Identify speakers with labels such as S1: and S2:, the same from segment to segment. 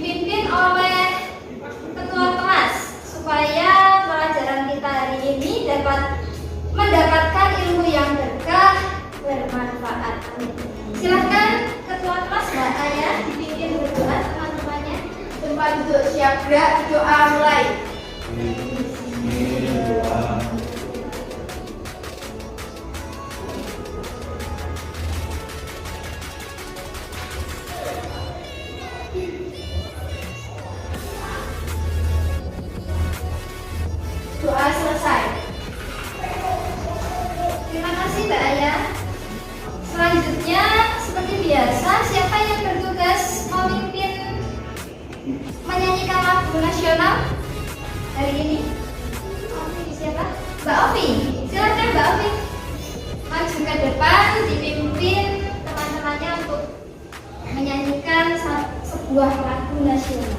S1: dipimpin oleh ketua kelas supaya pelajaran kita hari ini dapat mendapatkan ilmu yang berkah, bermanfaat. Silakan ketua kelas Mbak Aya dipimpin berdoa teman-temannya.
S2: Tempat duduk siap gerak, doa mulai. Doa selesai.
S1: Terima kasih Mbak Aya. Selanjutnya seperti biasa, siapa yang bertugas memimpin menyanyikan lagu nasional hari ini? Siapa? Mbak Ovi. Silakan Mbak Ovi maju ke depan, dipimpin teman-temannya untuk menyanyikan sebuah lagu nasional.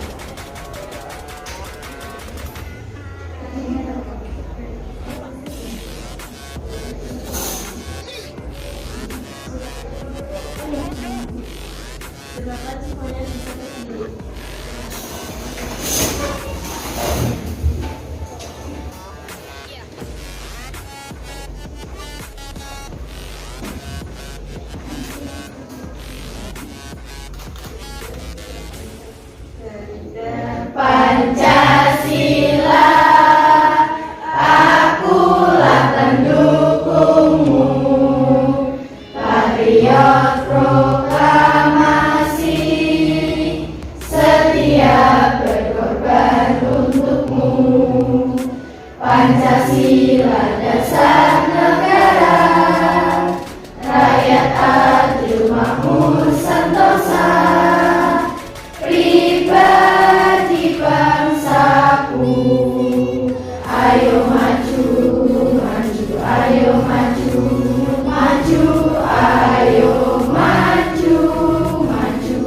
S2: Pancasila, akulah pendukungmu, patriot proklamasi, setia berkorban untukmu. Pancasila dasar negara, rakyat adil makmur sentosa, pribadi bangsaku. Ayo maju, maju, ayo maju, maju, ayo maju, maju.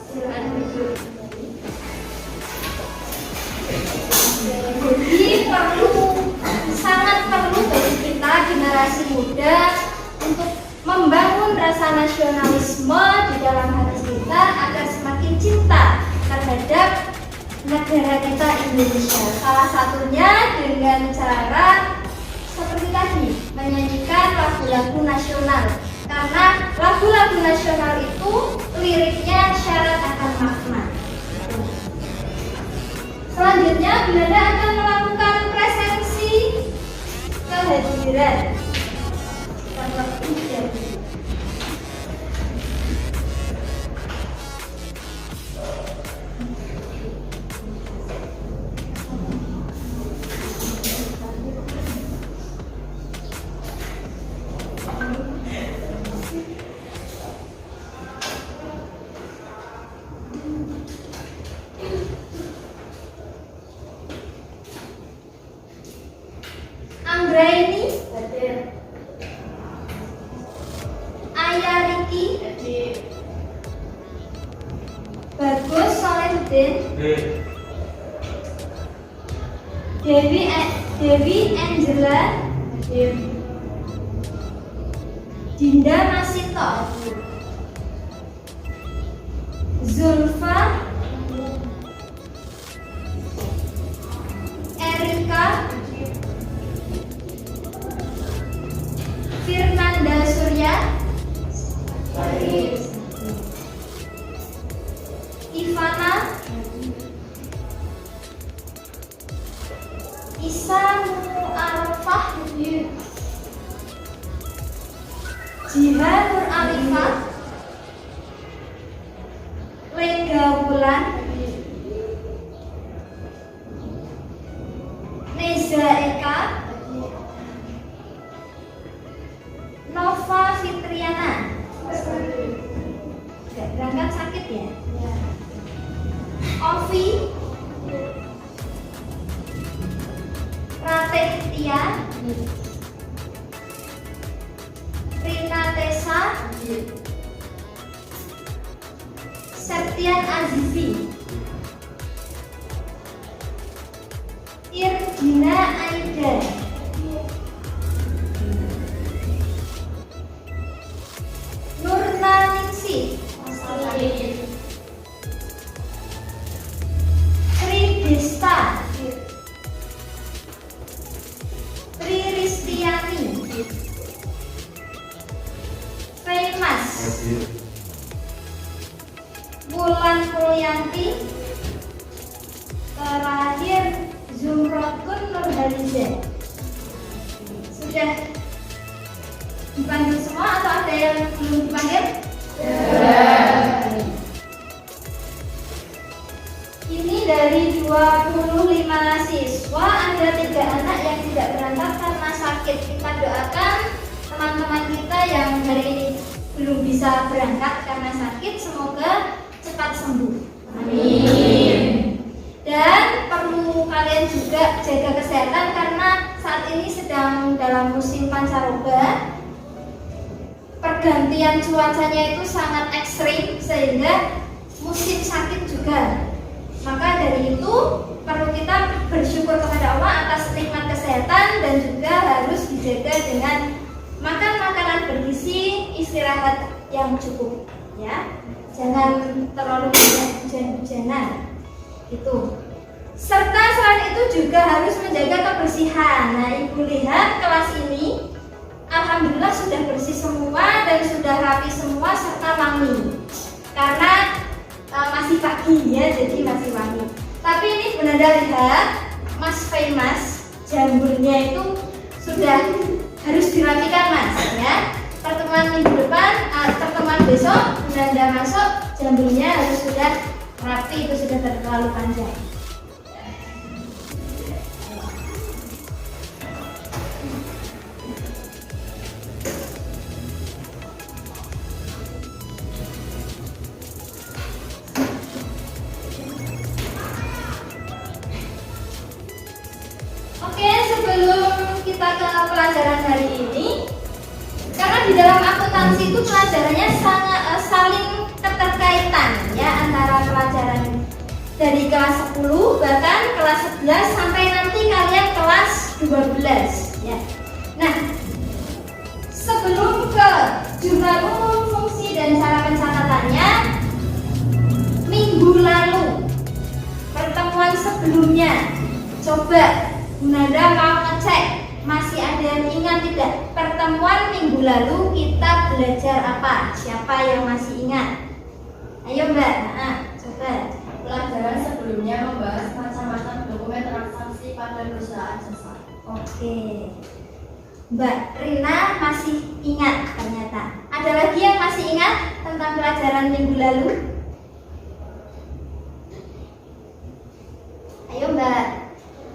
S1: Silakan duduk. Jadi sangat perlu bagi kita generasi muda untuk membangun rasa nasionalisme di dalam hati kita agar semakin cinta terhadap negara kita Indonesia. Salah satunya dengan cara seperti tadi, menyanyikan lagu-lagu nasional. Karena lagu-lagu nasional itu liriknya syarat akan makna. Selanjutnya, Belanda akan melakukan presensi kehadiran. Anggraini, Ayah Riki, Bagus Solehudin, Dewi Angela, Dinda Masito, Zulfa, Erika, Firnanda Surya, Ivana, Isa Mu'arafah, Jiha Nur Alifah, Lega Wulan, Neza Eka, Nova Fitriana. Berangkat sakit ya? Ovi, Prasetya, Rina Tessa, Septian Azizi, Irjina Aida, Nurna Ningsih, Famous. Wulan Puryanti. Terakhir Zumrotun Nurhaliza. Sudah dipanggil semua atau ada yang belum dipanggil? Ini dari 25 siswa ada 3 anak yang tidak berangkat karena sakit. Kita doakan teman-teman kita yang hari ini belum bisa berangkat karena sakit, semoga cepat sembuh. Amin. Dan perlu kalian juga jaga kesehatan karena saat ini sedang dalam musim pancaroba. Pergantian cuacanya itu sangat ekstrim sehingga musim sakit juga. Maka dari itu perlu kita bersyukur kepada Allah atas nikmat kesehatan dan juga harus dijaga dengan makan makanan bergizi, istirahat yang cukup, ya. Jangan terlalu banyak hujan-hujanan. Gitu. Serta selain itu juga harus menjaga kebersihan. Nah, Ibu lihat kelas ini alhamdulillah sudah bersih semua dan sudah rapi semua serta wangi. Karena masih pagi ya, jadi masih wangi. Tapi ini benar-benar lihat Mas Famous, jamburnya itu sudah harus dirapikan Mas ya. Pertemuan minggu depan, pertemuan besok benar-benar masuk, jamburnya harus sudah rapi, itu sudah terlalu panjang. Oke, sebelum kita ke pelajaran hari ini, karena di dalam akuntansi itu pelajarannya sangat saling keterkaitan ya, antara pelajaran dari kelas 10 bahkan kelas 11 sampai nanti kalian kelas 12 ya. Nah, sebelum ke jurnal umum, fungsi dan cara pencatatannya, minggu lalu pertemuan sebelumnya coba Nada mau ngecek masih ada yang ingat tidak? Pertemuan minggu lalu kita belajar apa? Siapa yang masih ingat? Ayo Mbak, coba.
S2: Pelajaran sebelumnya membahas macam-macam dokumen transaksi pada perusahaan jasa.
S1: Oke. Mbak Rina masih ingat ternyata. Ada lagi yang masih ingat tentang pelajaran minggu lalu? Ayo Mbak.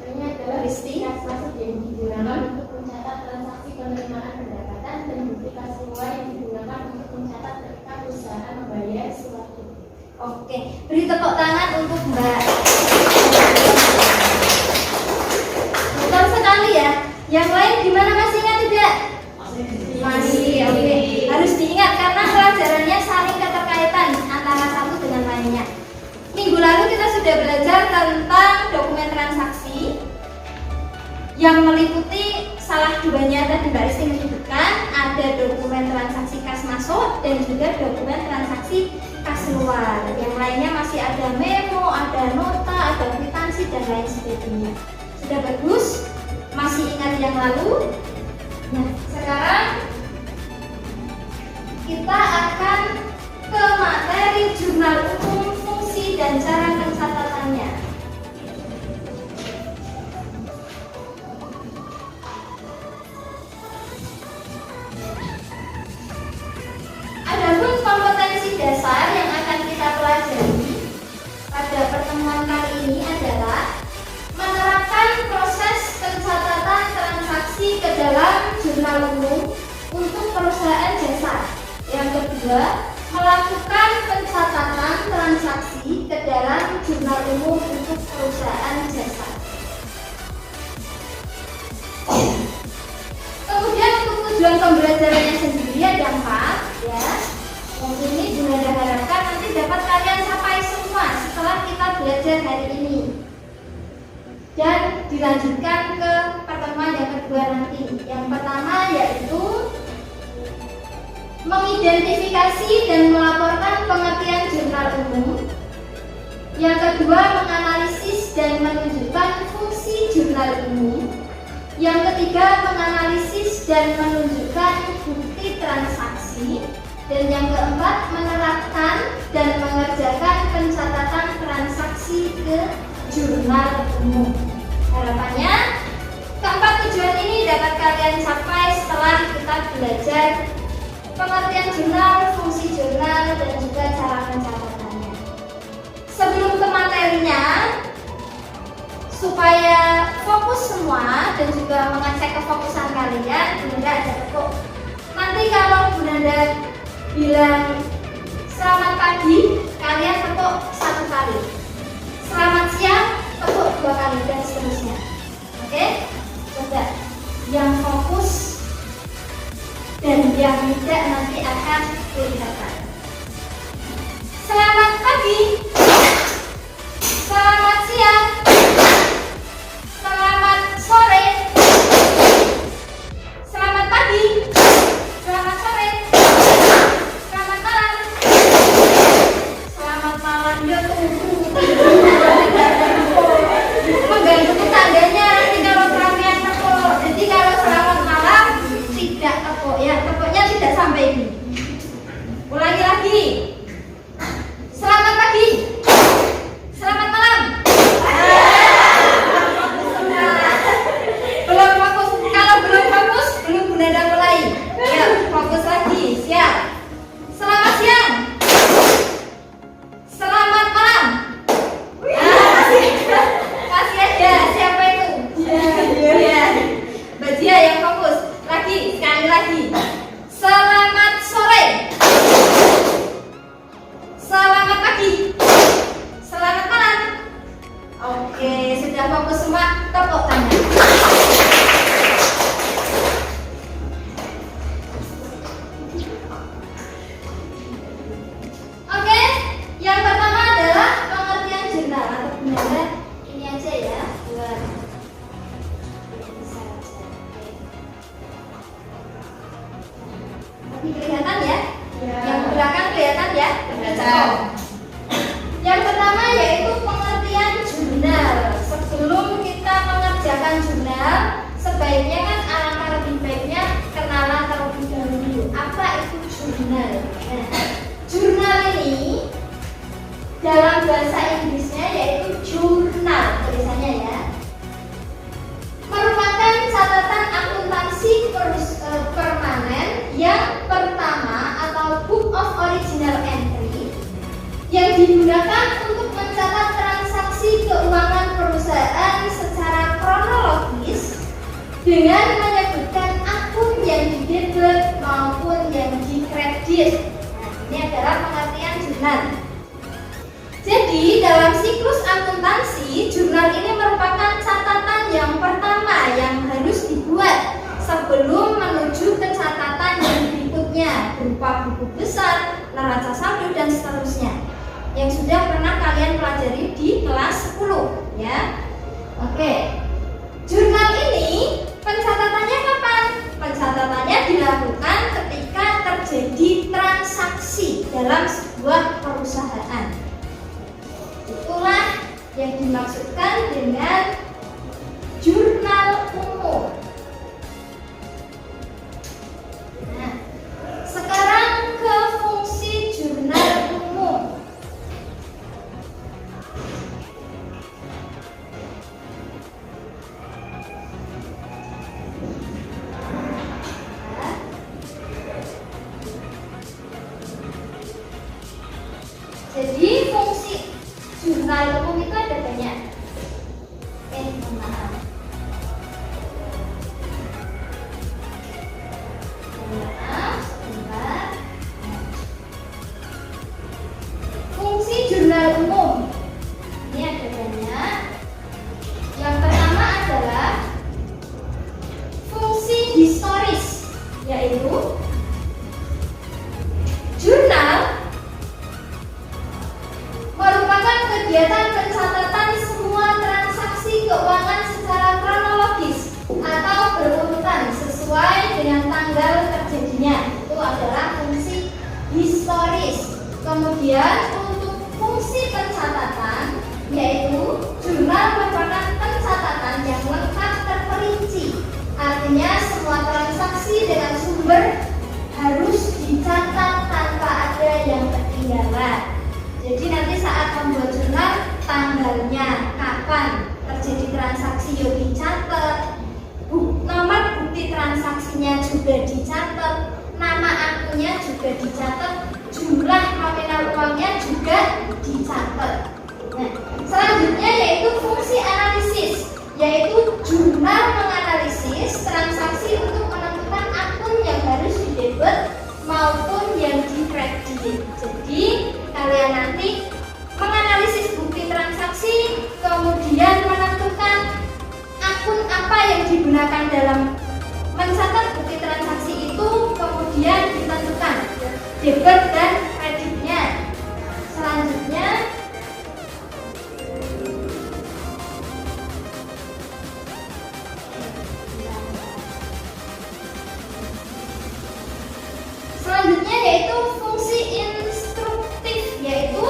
S2: Ini adalah
S1: Kristi.
S2: kas masuk yang digunakan untuk mencatat transaksi penerimaan pendapatan dan bukti kas keluar yang digunakan untuk mencatat ketika perusahaan membayar sesuatu.
S1: Oke, beri tepuk tangan untuk Mbak. Betul sekali ya. Yang lain gimana, masih ingat tidak? Masih. Oke. Harus diingat karena pelajarannya saling keterkaitan antara satu dengan lainnya. Minggu lalu kita sudah belajar tentang dokumen transaksi yang meliputi salah duanya tadi Mbak Risti menyebutkan ada dokumen transaksi kas masuk dan juga dokumen transaksi kas keluar. Yang lainnya masih ada memo, ada nota, ada kwitansi dan lain sebagainya. Sudah bagus? Masih ingat yang lalu? Nah, sekarang kita akan ke materi jurnal umum, fungsi dan cara pencatatannya. Adapun kompetensi dasar yang akan kita pelajari pada pertemuan kali ini adalah menerapkan proses pencatatan transaksi ke dalam jurnal umum untuk perusahaan jasa. Yang kedua, melakukan pencatatan transaksi ke dalam jurnal umum untuk perusahaan jasa. Kemudian untuk tujuan pembelajarannya sendiri ada 4 ya. Yang ini Bunda harapkan nanti dapat kalian capai semua setelah kita belajar hari ini. Dan dilanjutkan ke pertemuan yang kedua nanti. Yang pertama yaitu mengidentifikasi dan melaporkan pengertian jurnal umum. Yang kedua, menganalisis dan menunjukkan fungsi jurnal umum. Yang ketiga, menganalisis dan menunjukkan Dan yang keempat, menerapkan dan mengerjakan pencatatan transaksi ke jurnal umum. Harapannya keempat tujuan ini dapat kalian capai setelah kita belajar pengertian jurnal, fungsi jurnal, dan juga cara pencatatannya. Sebelum ke materinya, supaya fokus semua dan juga mengecek kefokusan kalian, Bunda ada tepuk. Nanti kalau Bunda bilang selamat pagi, kalian tepuk 1 kali. Selamat siang, tepuk 2 kali, dan seterusnya. Oke? Coba yang fokus dan yang tidak nanti akan kelihatan. Selamat pagi, selamat siang, selamat sore, selamat pagi, selamat sore, selamat malam, selamat malam. Ya mengganggu tandanya nanti kalau kalian tepuk. Jadi kalau selamat malam tidak tepuk ya, tepuknya tidak sampai ini. Ulangi lagi. Selamat pagi, selamat malam. Belum fokus. Kalau belum fokus, belum Bunda mulai. Ya, fokus lagi. Siap. Selamat siang, selamat malam. Masih ada. Siapa itu? Iya. Bajia yang fokus. Lagi, sekali lagi. Selamat sore, selamat pagi, selamat malam. Oke, sudah fokus semua. Tepuk tangan. Oke, yang pertama adalah pengertian jurnal atau Bunda ini aja ya, buat bisa aja. Tapi kelihatan ya? Yang belakang kelihatan ya?
S2: Kelihatan.
S1: Yang pertama yaitu pengertian jurnal. Sebelum kita mengerjakan jurnal, sebaiknya kan alangkah lebih baiknya kenalan terlebih dahulu. Apa itu jurnal? Nah, jurnal ini dalam bahasa Inggrisnya yaitu jurnal tulisannya ya. Merupakan catatan akuntansi permanen yang pertama atau book of original entry yang digunakan untuk mencatat transaksi keuangan perusahaan secara kronologis dengan menyebutkan akun yang didebit maupun yang dikredit. Nah, ini adalah pengertian jurnal. Jadi dalam siklus akuntansi, jurnal ini merupakan catatan yang pertama yang harus dibuat sebelum menuju ke catatan yang berikutnya berupa buku besar, neraca saldo, dan seterusnya yang sudah pernah kalian pelajari di kelas 10 ya. Oke. Jurnal ini pencatatannya kapan? Pencatatannya dilakukan ketika terjadi transaksi dalam sebuah perusahaan. Itulah yang dimaksudkan dengan jurnal umum. Nah, sekarang ke fungsi jurnal umum. Jadi fungsi jurnal umum itu ada banyak. Maaf. Maaf, sebentar. Fungsi jurnal umum ini ada banyak. Yang pertama adalah fungsi historis, yaitu jurnal merupakan kegiatan pencatatan semua transaksi keuangan secara kronologis atau berurutan sesuai dengan tanggal terjadinya. Itu adalah fungsi historis. Kemudian untuk fungsi pencatatan, yaitu jurnal merupakan pencatatan yang lengkap terperinci. Artinya semua transaksi dengan sumber harus dicatat Jadi nanti saat membuat jurnal, tanggalnya, kapan terjadi transaksi yuk dicatat, nomor bukti transaksinya juga dicatat, nama akunnya juga dicatat, jumlah nominal uangnya juga dicatat. Nah, selanjutnya yaitu fungsi analisis, yaitu jurnal menganalisis transaksi untuk menentukan akun yang harus didebet maupun yang dikredit. Jadi kalian nanti menganalisis bukti transaksi, kemudian menentukan akun apa yang digunakan dalam mencatat bukti transaksi itu, kemudian ditentukan debit dan kreditnya. Selanjutnya yaitu fungsi instruktif, yaitu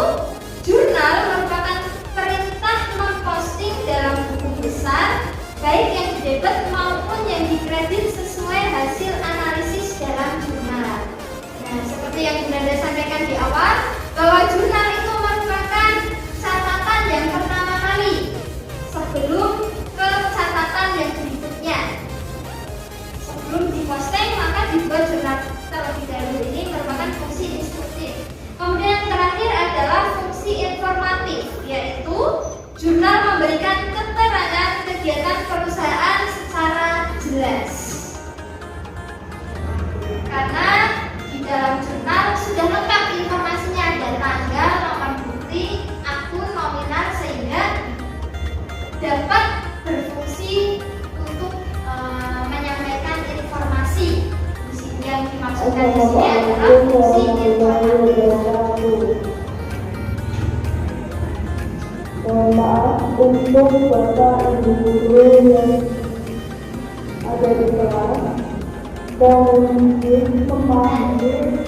S1: jurnal merupakan perintah memposting dalam buku besar baik yang didebet maupun yang dikredit sesuai hasil analisis dalam jurnal. Nah, seperti yang Bunda sampaikan di awal, bahwa jurnal itu merupakan catatan yang pertama kali sebelum ke catatan yang berikutnya. Sebelum diposting maka dibuat jurnal terlebih dahulu. Ini merupakan fungsi instruktif. Kemudian yang terakhir adalah fungsi informatif, yaitu jurnal memberikan keterangan kegiatan perusahaan secara jelas. Karena di dalam jurnal sudah lengkap informasinya, ada tanggal, nomor bukti, akun, nominal, sehingga dapat berfungsi untuk menyampaikan informasi. Yang dimaksudkan di sini adalah fungsi informatif.
S3: Maaf untuk Bapak Ibu guru yang ada di kelas dan mungkin memanggil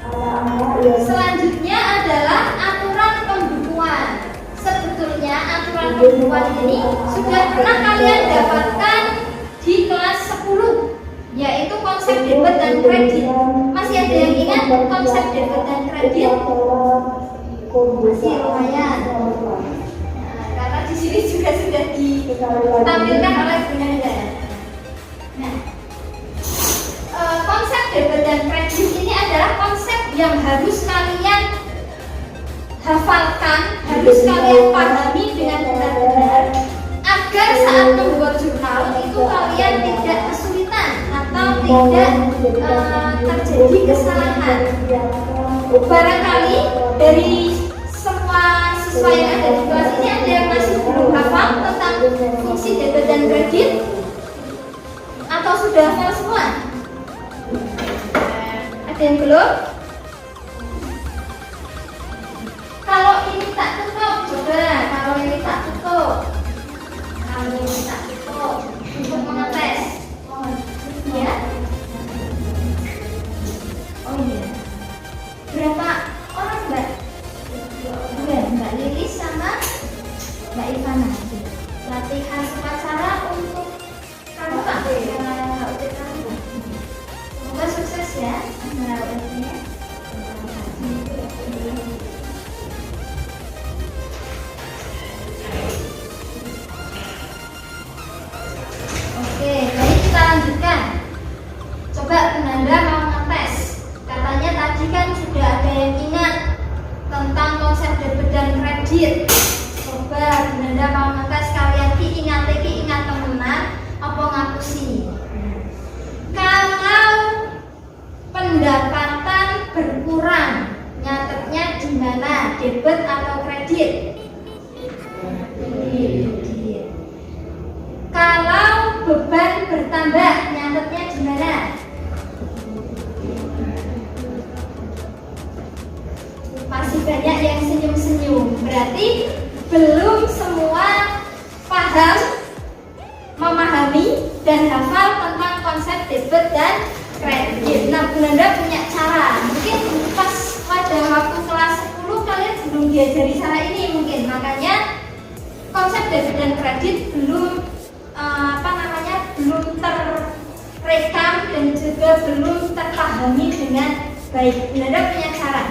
S3: anak-anak yang
S1: Selanjutnya adalah aturan pembukuan. Sebetulnya aturan pembukuan ini sudah pernah kalian dapatkan di kelas 10, yaitu konsep debit dan kredit. Masih ada yang ingat konsep debit dan kredit? Masih lumayan. Nah, karena di sini juga sudah ditampilkan oleh Bunda. Nah, konsep debit dan kredit ini adalah konsep yang harus kalian hafalkan, harus kalian pahami dengan benar-benar, agar saat membuat jurnal itu kalian tidak kesulitan atau tidak terjadi kesalahan. Barangkali dari semua siswa yang ada di kelas ini ada yang masih belum hafal tentang fungsi debit dan kredit, atau sudah hafal semua? Ada yang belum? Kalau ini tak tutup, coba kalau ini tak tutup. Kalau ini tak tutup untuk mengetes. Ya. Oh iya. Berapa orang Mbak? Dua, Mbak Lilis sama Mbak Ivana. Latihan upacara untuk pramuka. Semoga sukses ya. Oke, baik, kita lanjutkan. Coba Bunda mau ngetes. Katanya tadi kan sudah ada yang ingat tentang konsep debit dan kredit. Coba Bunda mau ngetes kalian ingat temenan apa ngapusi. Kalau pendapatan berkurang, nyatetnya di mana? Debit atau kredit? Kredit. Kalau beban bertambah, nyatetnya di mana? Masih banyak yang senyum-senyum. Berarti belum semua paham, memahami dan hafal tentang konsep debit dan kredit. Nah, Bunda punya cara. Mungkin pas pada waktu kelas 10 kalian belum diajari cara ini mungkin. Makanya konsep debit dan kredit belum belum terrekam dan juga belum terpahami dengan baik. Bunda punya cara.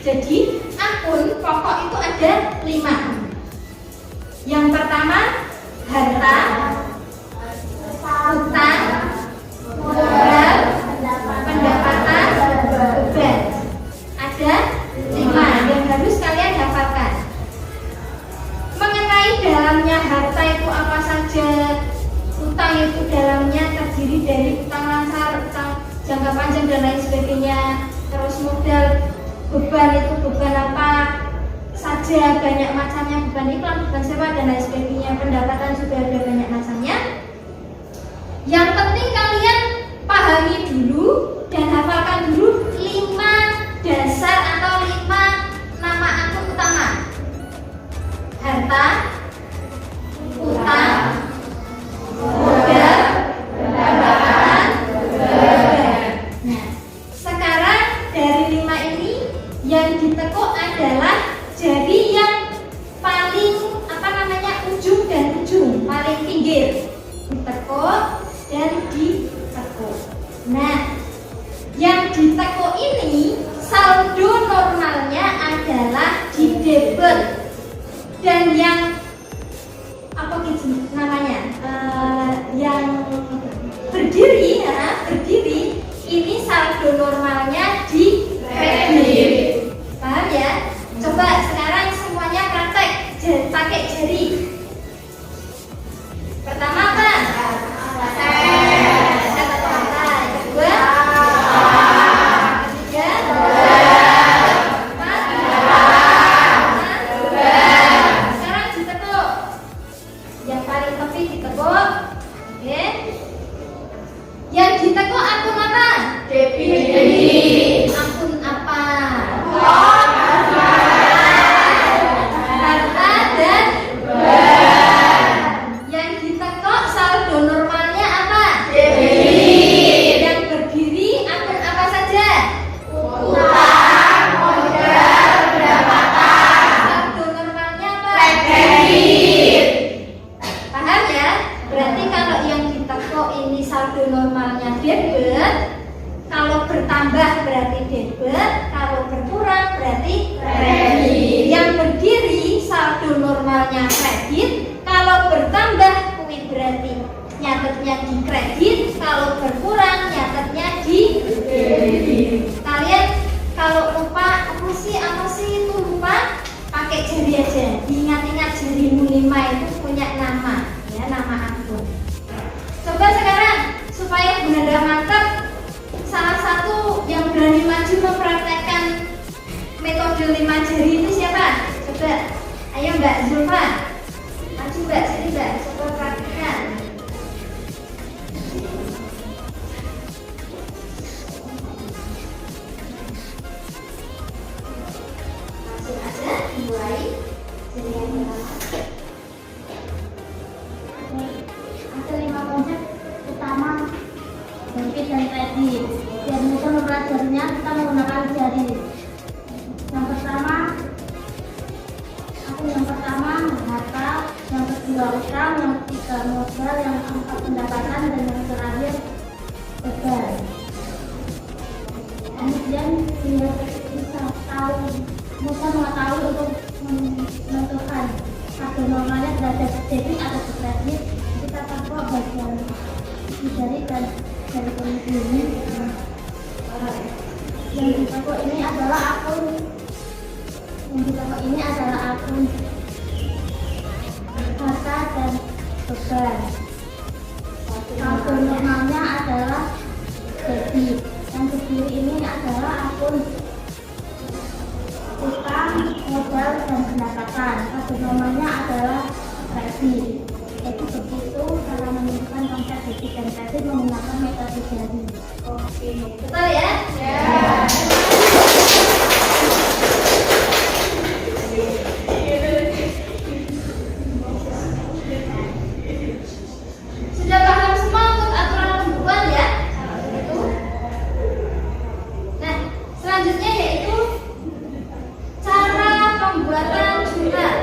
S1: Jadi akun pokok itu ada 5. Yang pertama harta, utang, modal, pendapatan, beban. Ada 5 yang harus kalian hafalkan. Mengenai dalamnya harta itu apa saja, utang itu dalamnya terdiri dari utang langsar, utang jangka panjang dan lain sebagainya. Terus modal, beban itu beban apa saja, banyak macamnya, beban iklan, beban sewa dan lain sebagainya. Pendapatan juga ada banyak macamnya. Yang penting kalian pahami dulu dan hafalkan dulu 5 dasar atau 5 nama akun utama: harta, utang, modal, pendapatan, beban. Nah, sekarang dari 5 ini yang ditekuk adalah jari yang paling ujung dan ujung, paling pinggir. Ditekuk dan ditekuk. Nah, yang ditekuk ini saldo normalnya adalah di debit, dan yang apa gitu namanya, yang berdiri ini saldo normalnya di kredit. Paham ya? Coba sekarang semuanya praktek pakai jari. Pertama apa? Diingat-ingat jarimu 5 itu punya nama, ya, nama akun. Coba sekarang supaya benar-benar mantap, salah satu yang berani maju mempraktekkan metode 5 jari itu siapa? Coba, ayo Mbak Zulfa, maju Mbak, sini Mbak, coba praktekkan. Langsung aja dimulai. Jadi yang pertama
S2: ada 5 konsep utama debit dan kredit. Biar mudah mempelajarinya, kita menggunakan jari. Yang pertama harta, yang kedua utang, yang ketiga modal, yang keempat pendapatan, dan yang terakhir beban. Kemudian dia bisa tahu, mudah mengetahui untuk menentukan saldo normalnya derajat debit atau kredit. Kita tahu bagian jari dan jari kelingking ini. Yang ditekuk ini adalah akun harta dan beban. Saldo normalnya adalah debit. Yang berdiri ini adalah akun utang, modal, dan pendapatan. Saldo normalnya adalah kredit. Jadi begitu cara menentukan konsep debit dan kredit menggunakan metode jari.
S1: Oke, betul ya? Ya. Sudah paham semua untuk aturan pembukuan ya? Itu. Nah, selanjutnya yaitu cara pembuatan jurnal.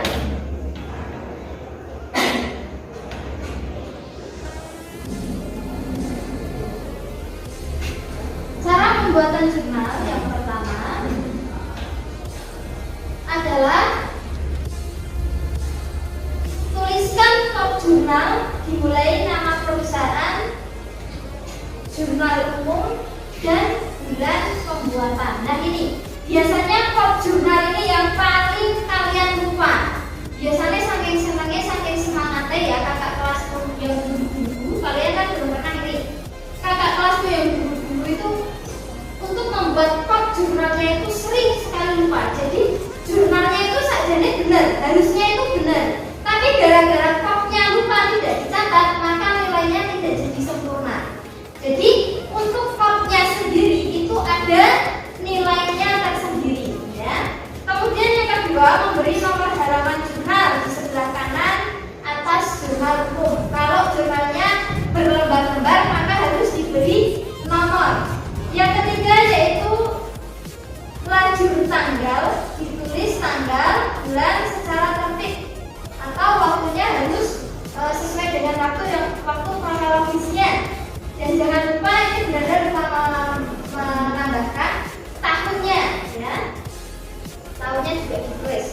S1: Cara pembuatan jurnal yang pertama adalah tuliskan top jurnal, dimulai nama perusahaan, jurnal umum, dan bulan pembuatan. Nah ini biasanya top jurnal ini yang paling kalian lupa. Biasanya saking senangnya, saking semangatnya ya kakak kelasku yang dulu-dulu, kalian kan belum pernah ini. Kakak kelasku yang dulu-dulu itu untuk membuat top jurnalnya itu sering sekali lupa. Jadi jurnalnya itu sajane benar, harusnya itu benar. Tapi gara-gara topnya lupa tidak dicatat, maka nilainya tidak jadi sempurna. Jadi untuk topnya sendiri itu ada nilainya tersendiri ya. Kemudian yang kedua, memberi nomor halaman jurnal di sebelah kanan atas jurnal umum. Kalau jurnalnya berlembar-lembar maka harus diberi nomor. Yang ketiga yaitu lajur tanggal, ditulis tanggal, bulan secara tertib atau waktunya harus sesuai dengan waktu kronologisnya. Dan jangan lupa ini benar-benar menambahkan tahunnya ya. Tahunnya juga ditulis.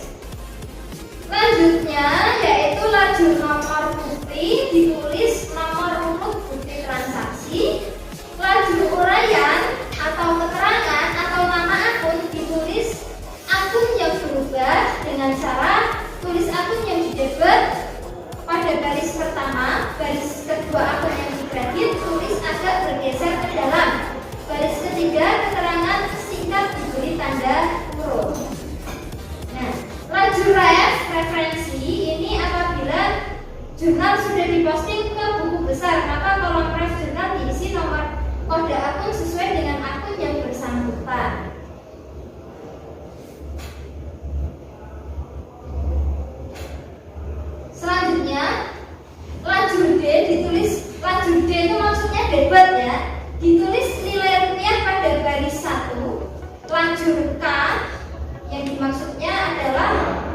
S1: Selanjutnya yaitu lajur nomor bukti, ditulis nomor urut bukti transaksi. Lajur uraian atau keterangan atau nama akun, ditulis akun yang berubah dengan cara tulis akun yang didebet pada baris pertama, baris kedua akun yang dikredit tulis agak bergeser ke dalam, baris ketiga keterangan singkat diberi tanda kurung. Nah, lajur referensi ini apabila jurnal sudah diposting ke buku besar, maka kolom ref jurnal diisi nomor kode akun sesuai dengan akun yang bersangkutan. Selanjutnya, lajur D ditulis, lajur D itu maksudnya debit ya. Ditulis nilai rupiah pada baris 1. Lajur K yang dimaksudnya adalah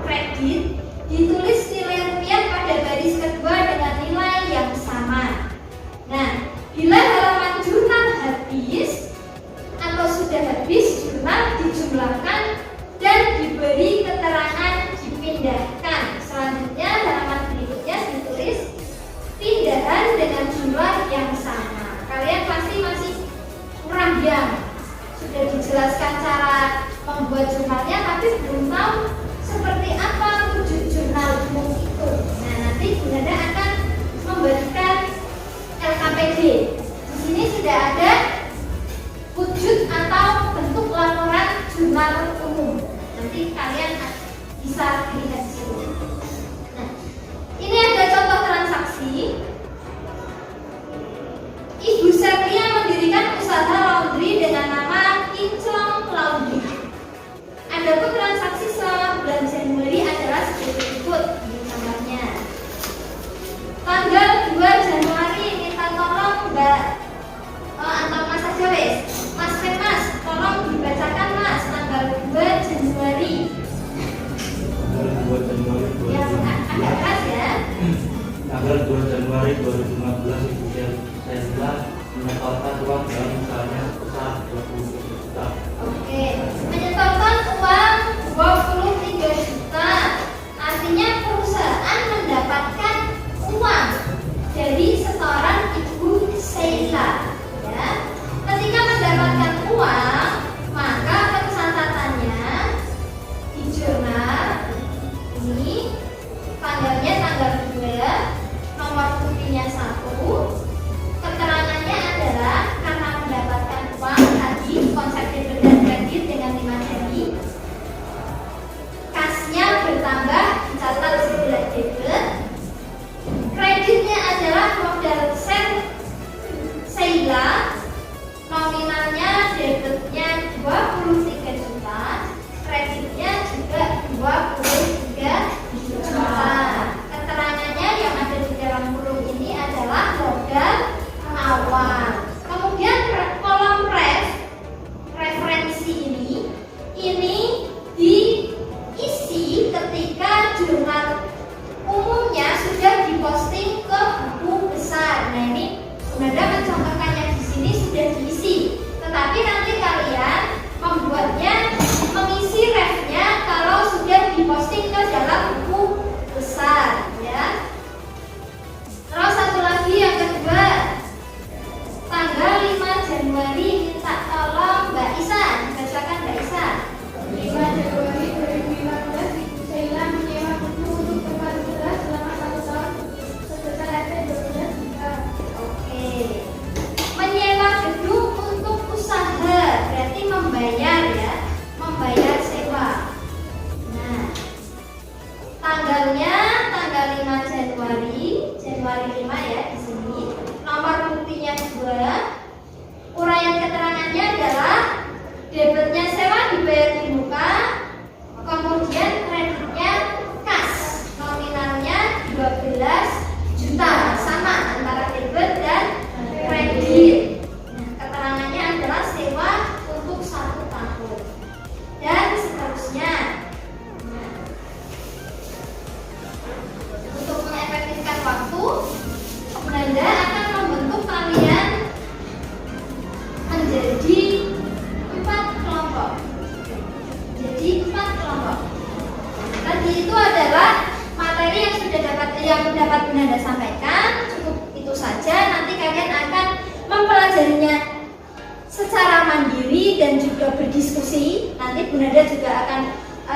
S1: kredit, ditulis nilai rupiah pada baris kedua dengan nilai yang sama. Nah, bila halaman jurnal habis atau sudah habis, jurnal dijumlahkan dan diberi keterangan dipindahkan. Selanjutnya halaman berikutnya ditulis pindahan dengan jumlah yang sama. Kalian pasti masih kurang ya. Sudah dijelaskan cara membuat jurnalnya, tapi belum tahu seperti apa wujud jurnal umum itu. Nah, nanti Bunda akan membagikan LKPD. Di sini sudah ada wujud atau bentuk laporan jurnal umum. Nanti kalian bisa lihat di sini. Nah, ini ada contoh transaksi. Ibu Sepria mendirikan usaha laundry dengan nama Kinclong Laundry. Adapun transaksi selama bulan Januari adalah sebagai berikut gambarnya. Tanggal 2 Januari minta tolong Mbak atau Mas aja wes. Mas Mas, tolong dibacakan Mas tanggal 2 Januari. Ya, agak keras ya.
S4: Tanggal 2 Januari 2015 Ibu Sheila menyetorkan uang dalam usahanya sebesar 20 juta.
S1: Oke, menyetorkan uang 23 juta. Artinya perusahaan mendapatkan uang dari setoran Ibu Sheila. Ya. Ketika mendapatkan uang, maka pencatatannya di jurnal ini tanggalnya tanggal 2, nomor buktinya 1, keterangannya adalah karena Januari minta tolong Mbak Isa, dibacakan Mbak Isa.
S2: 5 Januari 2015, Ibu Sheila menyewa gedung untuk tempat beras selama 1 tahun sebesar Rp 12 juta.
S1: Oke. Menyewa gedung untuk usaha berarti membayar ya, membayar sewa. Nah, tanggalnya tanggal 5 Januari, Januari 5 ya di sini. Nomor buktinya 2. Uraian keterangannya adalah debitnya sewa dibayar di muka, kemudian kreditnya kas, nominalnya 12 juta, sama antara debit dan kredit. Nah, keterangannya adalah sewa untuk 1 tahun dan seterusnya. Nah, untuk mengefektifkan waktu, Belanda akan membentuk kalian menjadi 4 kelompok. Jadi 4 kelompok. Tadi itu adalah materi yang dapat Bunda sampaikan. Cukup itu saja. Nanti kalian akan mempelajarinya secara mandiri dan juga berdiskusi. Nanti Bunda juga akan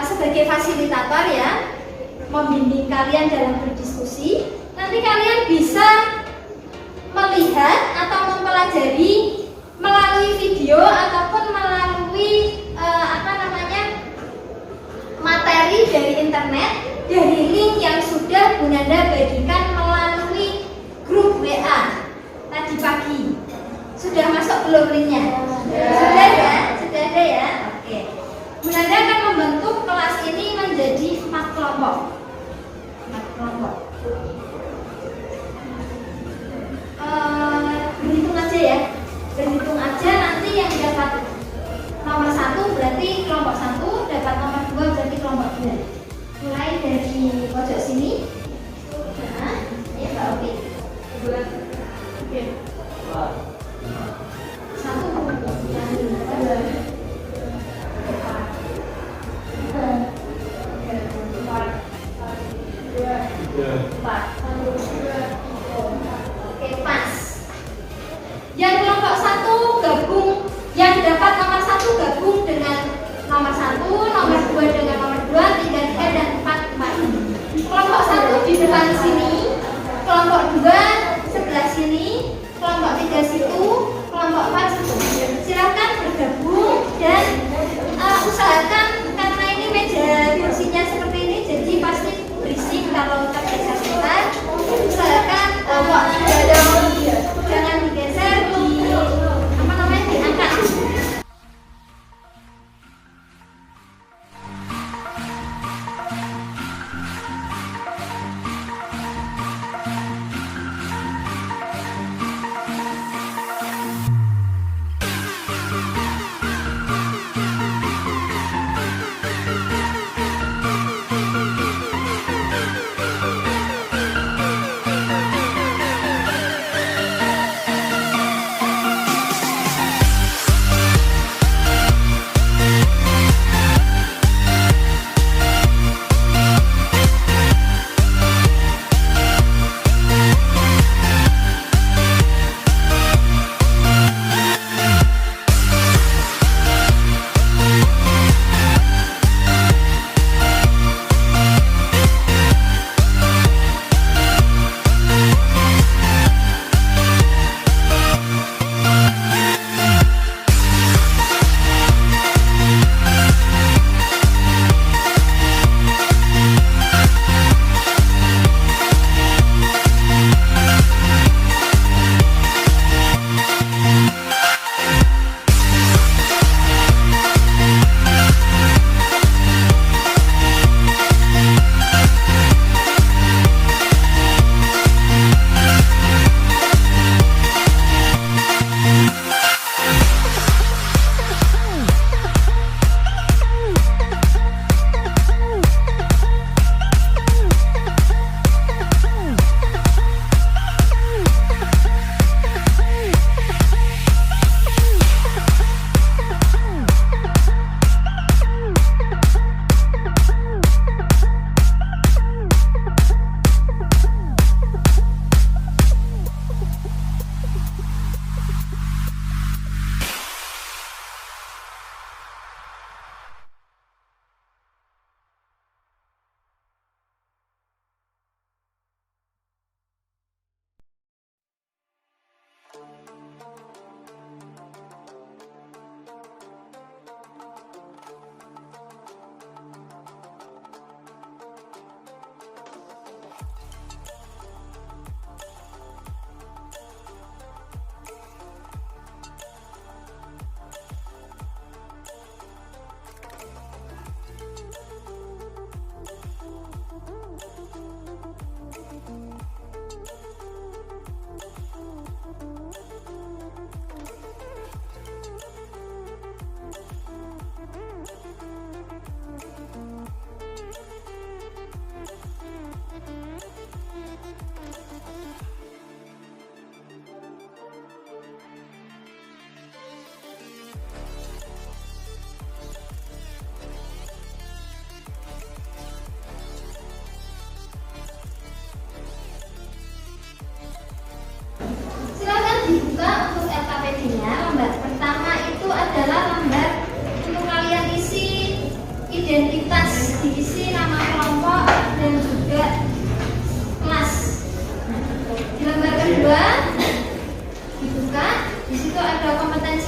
S1: sebagai fasilitator ya, membimbing kalian dalam berdiskusi. Nanti kalian bisa melihat atau mempelajari melalui video ataupun melalui materi dari internet, dari link yang sudah Bunda bagikan melalui grup WA tadi pagi. Sudah masuk belum linknya? Sudah ya? Sudah ada ya? Oke. Bunda akan membentuk kelas ini menjadi 4 kelompok. 4 kelompok. Berhitung aja ya. Berhitung aja nanti yang dapat nomor 1 berarti kelompok 1, dapat nomor 2 berarti kelompok 2. Mulai dari pojok sini. Nah, ya Mbak Opi. 2. Oke. 1, 2, 4.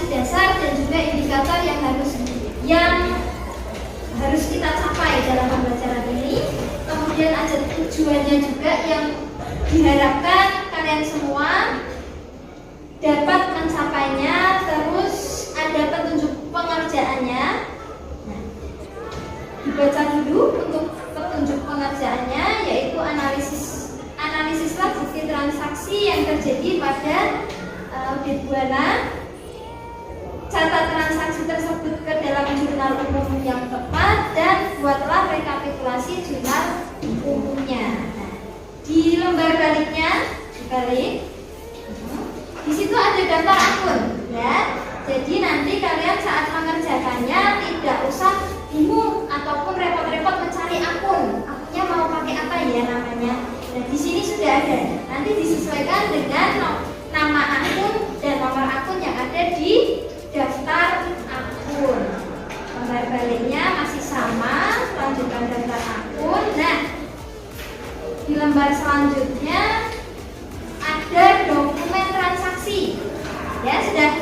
S1: dasar dan juga indikator yang harus kita capai dalam pembelajaran ini. Kemudian ada tujuannya juga yang diharapkan kalian semua dapat mencapainya. Terus ada petunjuk pengerjaannya. Nah, dibaca dulu untuk petunjuk pengerjaannya, yaitu analisislah bukti transaksi yang terjadi pada audit Buana. Catat transaksi tersebut ke dalam jurnal umum yang tepat dan buatlah rekapitulasi jurnal umumnya. Nah, di lembar baliknya dibalik. Di situ ada daftar akun, ya. Jadi nanti kalian saat mengerjakannya tidak usah bingung ataupun repot-repot mencari akun. Akunnya mau pakai apa ya namanya? Nah, di sini sudah ada. Nanti disesuaikan dengan nama akun dan nomor akun yang ada di daftar akun. Lembar baliknya masih sama, lanjutkan daftar akun. Nah, di lembar selanjutnya ada dokumen transaksi. Ya, sudah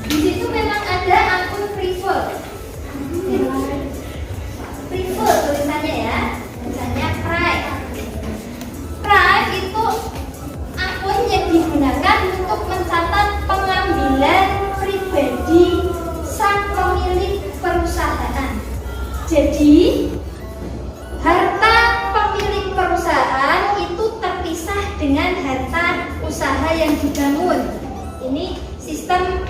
S1: Di situ memang ada akun private. Private tulisannya ya, tulisannya private. Private itu akun yang digunakan untuk mencatat pengambilan pribadi sang pemilik perusahaan. Jadi harta pemilik perusahaan itu terpisah dengan harta usaha yang dibangun. Ini sistem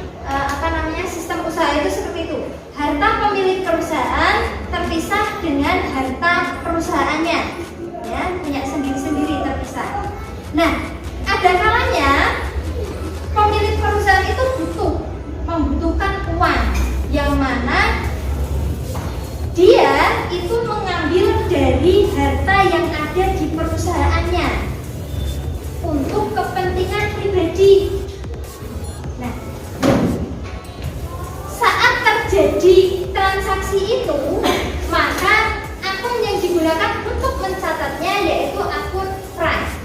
S1: sistem usaha itu seperti itu. Harta pemilik perusahaan terpisah dengan harta perusahaannya, ya, punya sendiri-sendiri terpisah. Nah, ada kalanya pemilik perusahaan itu membutuhkan uang, yang mana dia itu mengambil dari harta yang ada di perusahaannya untuk kepentingan pribadi. Nah, saat terjadi transaksi itu, maka akun yang digunakan untuk mencatatnya yaitu akun private.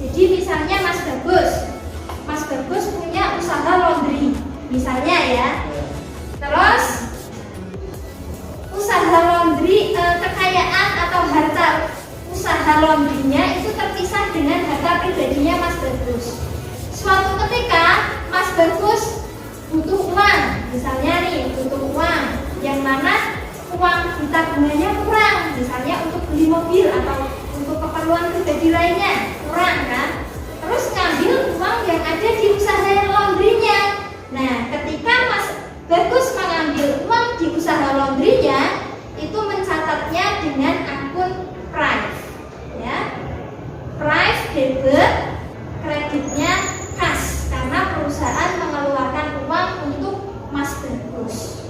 S1: Jadi misalnya Mas Bagus punya usaha laundry, misalnya ya. Terus usaha laundry, kekayaan atau harta usaha laundrynya itu terpisah dengan harta pribadinya Mas Bagus. Suatu ketika Mas Bagus butuh uang, misalnya nih butuh uang, yang mana uang di tabungannya kurang, misalnya untuk beli mobil atau untuk keperluan pribadi lainnya kurang kan, terus ngambil uang yang ada di usaha laundrynya. Nah, ketika Mas Bagus mengambil uang di usaha laundrynya, itu mencatatnya dengan akun private, ya, private debit, kreditnya kas, karena perusahaan mengeluarkan uang untuk Mas Bagus.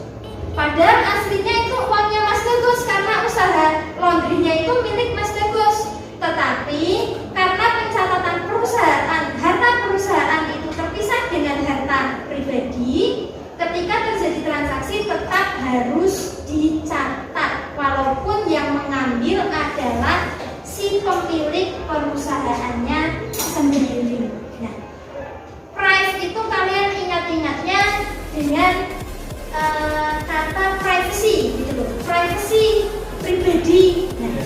S1: Padahal aslinya itu uangnya Mas Bagus karena usaha laundrynya itu milik Mas Bagus. Tetapi karena pencatatan perusahaan, harta perusahaan itu terpisah dengan harta pribadi, ketika terjadi transaksi tetap harus dicatat walaupun yang mengambil adalah si pemilik perusahaannya sendiri. Nah, private itu kalian ingat-ingatnya dengan kata privacy, gitu loh. Privacy pribadi. Nah,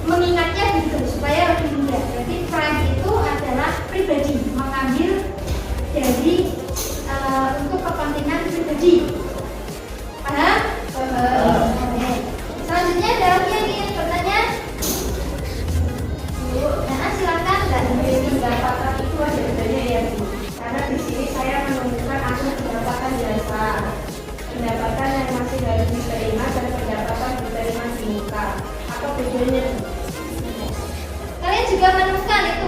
S1: mengingatnya begitu supaya lebih mudah. Jadi private itu adalah pribadi, mengambil dari untuk kepentingan pribadi. Paham? Oke. Selanjutnya ada lagi yang ingin bertanya? Nah, silakan. Dan pendapatan itu ada bedanya ya, Bu. Karena di sini saya menemukan akun pendapatan jasa, pendapatan yang masih harus diterima dan pendapatan diterima di muka. Apa bedanya? Kalian juga menemukan itu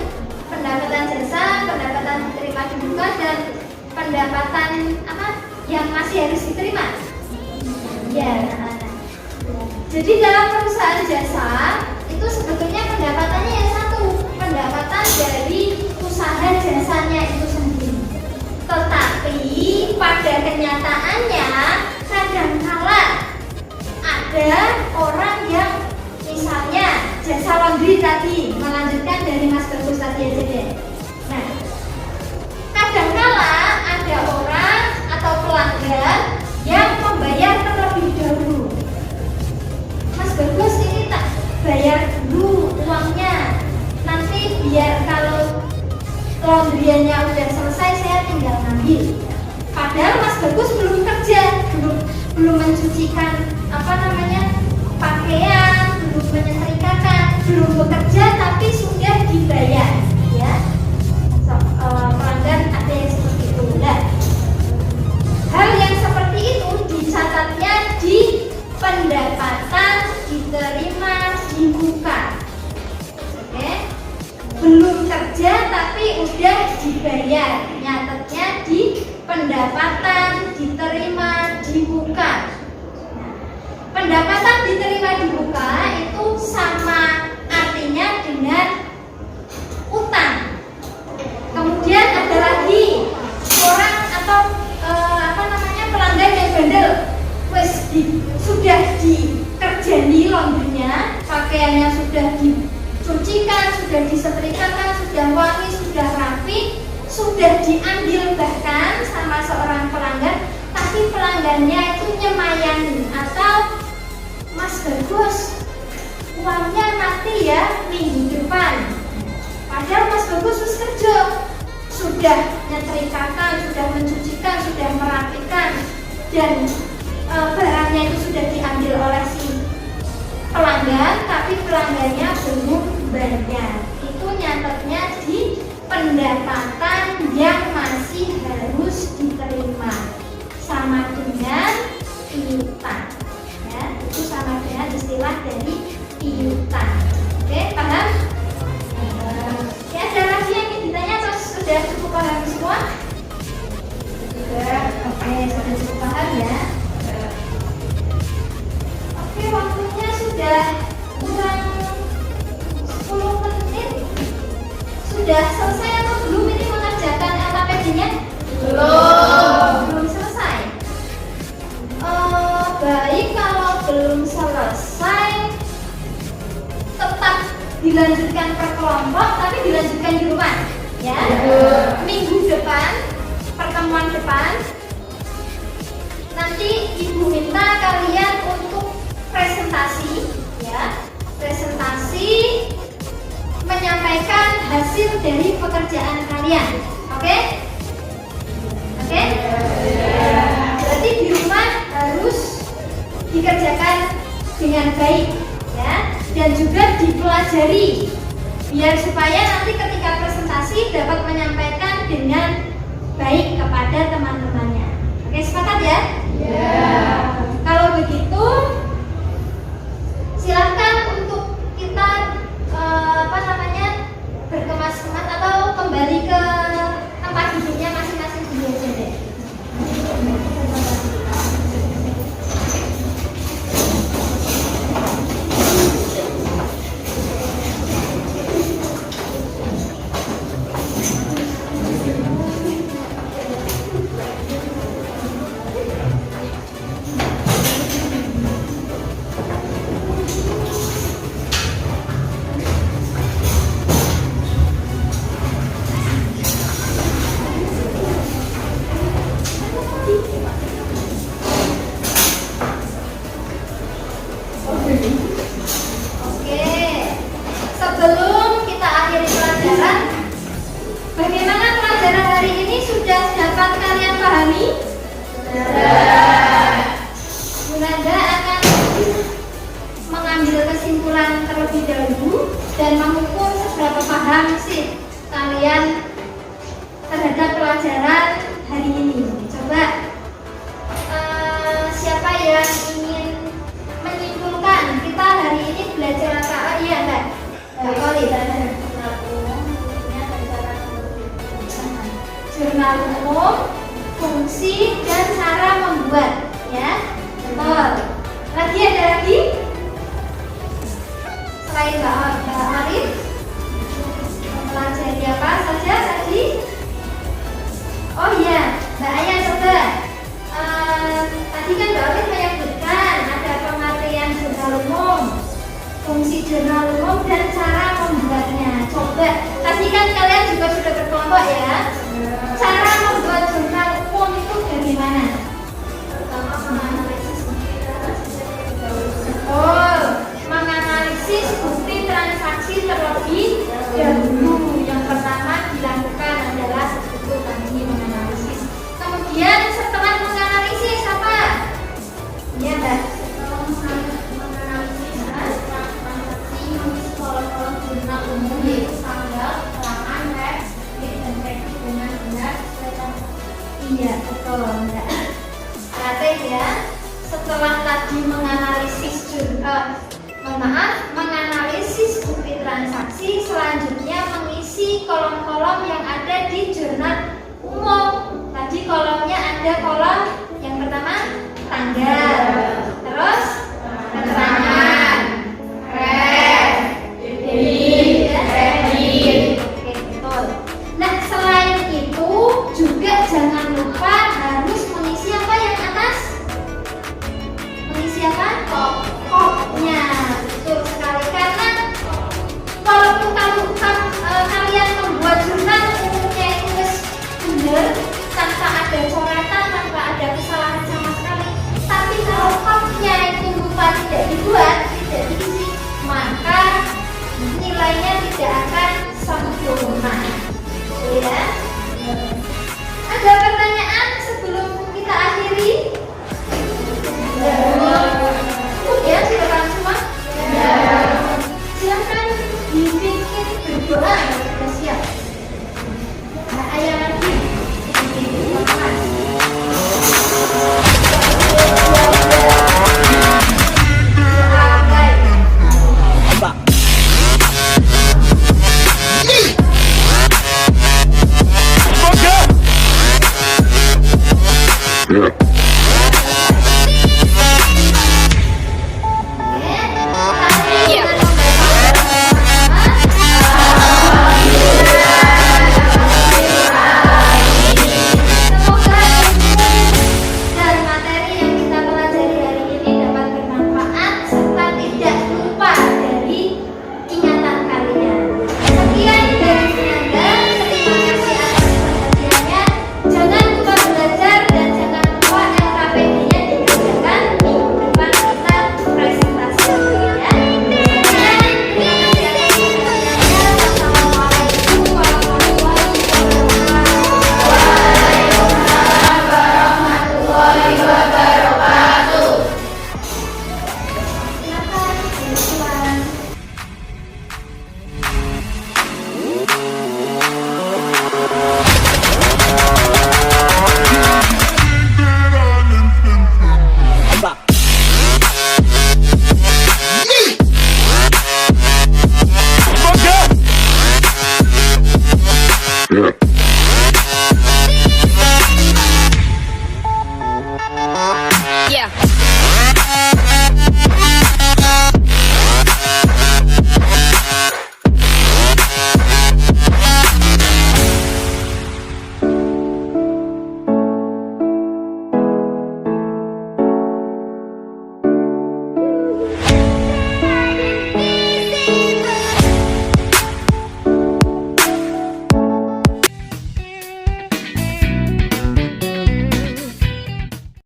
S1: pendapatan jasa, pendapatan diterima di muka, dan pendapatan apa yang masih harus diterima. Ya. Jadi dalam perusahaan jasa itu sebetulnya pendapatannya yang satu, pendapatan dari usaha jasanya itu sendiri. Tetapi pada kenyataannya kadangkala ada orang yang misalnya jasa laundry tadi, melanjutkan dari Mas Bagus tadi aja deh. Nah, kadangkala ada orang atau pelanggan yang membayar terlebih dahulu. Mas Bagus ini tak bayar dulu uangnya, nanti biar kalau laundryannya udah selesai saya tinggal ngambil. Padahal Mas Bagus belum kerja, belum mencucikan pakaian, belum menyetrikakan, belum bekerja, tapi sudah dibayar dibayar, nyatetnya di pendapatan diterima di muka. Nah, pendapatan diterima di muka itu sama artinya dengan utang. Kemudian ada lagi orang atau pelanggan yang bandel, sudah dikerjani laundrynya, pakaiannya sudah dicucikan, sudah disetrikakan, sudah wangi, sudah rapi, sudah diambil bahkan sama seorang pelanggan, tapi pelanggannya itu nyemayani atau Mas Bagus, uangnya nanti ya minggu depan. Padahal Mas Bagus harus kerja, sudah nyetrikakan, sudah mencucikan, sudah merapikan, dan barangnya itu sudah diambil oleh si pelanggan, tapi pelanggannya belum bayar. Itu nyatetnya di pendapatan yang masih harus diterima, sama dengan piutang. Ya, itu sama dengan istilah dari piutang. Oke, paham? Ya, ada lagi yang ingin ditanya atau sudah cukup paham semua? Sudah, oke, sudah cukup paham ya. Oke, waktunya sudah kurang 10 menit. Sudah selesai atau belum ini mengerjakan LKPD-nya? Belum selesai. Baik, kalau belum selesai tetap dilanjutkan per kelompok, tapi dilanjutkan di rumah ya. Minggu depan, pertemuan depan, nanti ibu minta kalian untuk presentasi ya, presentasi menyampaikan hasil dari pekerjaan kalian. Oke? Oke? Berarti di rumah harus dikerjakan dengan baik ya, dan juga dipelajari biar supaya nanti ketika presentasi dapat menyampaikan dengan baik kepada teman-temannya. Oke, sepakat ya? Kalau begitu silakan untuk kita berkemas-kemas atau kembali ke tempat duduknya masing-masing dulu aja deh. Dan mengukur seberapa paham sih kalian terhadap pelajaran hari ini. Coba siapa yang ingin menyimpulkan kita hari ini belajar apa? Iya Mbak Koli, jurnal umum, fungsi dan cara membuat ya. Betul. Lagi ada lagi? Selain Mbak Arif, mempelajari apa saja tadi? Oh iya, Mbak Ayah coba. Tadi kan Mbak Arif menyebutkan ada pengertian jurnal umum, fungsi jurnal umum dan cara membuatnya. Coba, tadi kan kalian juga sudah berkelompok ya. Cara membuat jurnal umum itu bagaimana? Pertama menganalisis menganalisis bukti transaksi terlebih dahulu. Yang pertama dilakukan adalah itu tadi menganalisis. Kemudian setelah menganalisis apa? Ya Mbak. Menganalisis transaksi kolom-kolom jurnal umum yaitu tanggal, halaman, web, dan kredit dengan benar. Iya betul Mbak. Perhatian ya. Setelah tadi menganalisis menganalisis bukti transaksi, selanjutnya mengisi mengisi kolom-kolom yang ada di jurnal umum. Tadi kolomnya ada kolom yang pertama tanggal, terus keterangan, ref, kredit. Oke, betul. Nah, selain itu juga jangan lupa harus mengisi apa yang atas? Mengisi apa? Pokoknya. Betul sekali, karena walaupun kalian membuat jurnal umumnya itu benar, tanpa ada coretan, tanpa ada kesalahan sama sekali, tapi kalau kopnya itu lupa tidak dibuat, tidak diisi, maka nilainya tidak akan sempurna. Ya. Ada pertanyaan sebelum kita akhiri?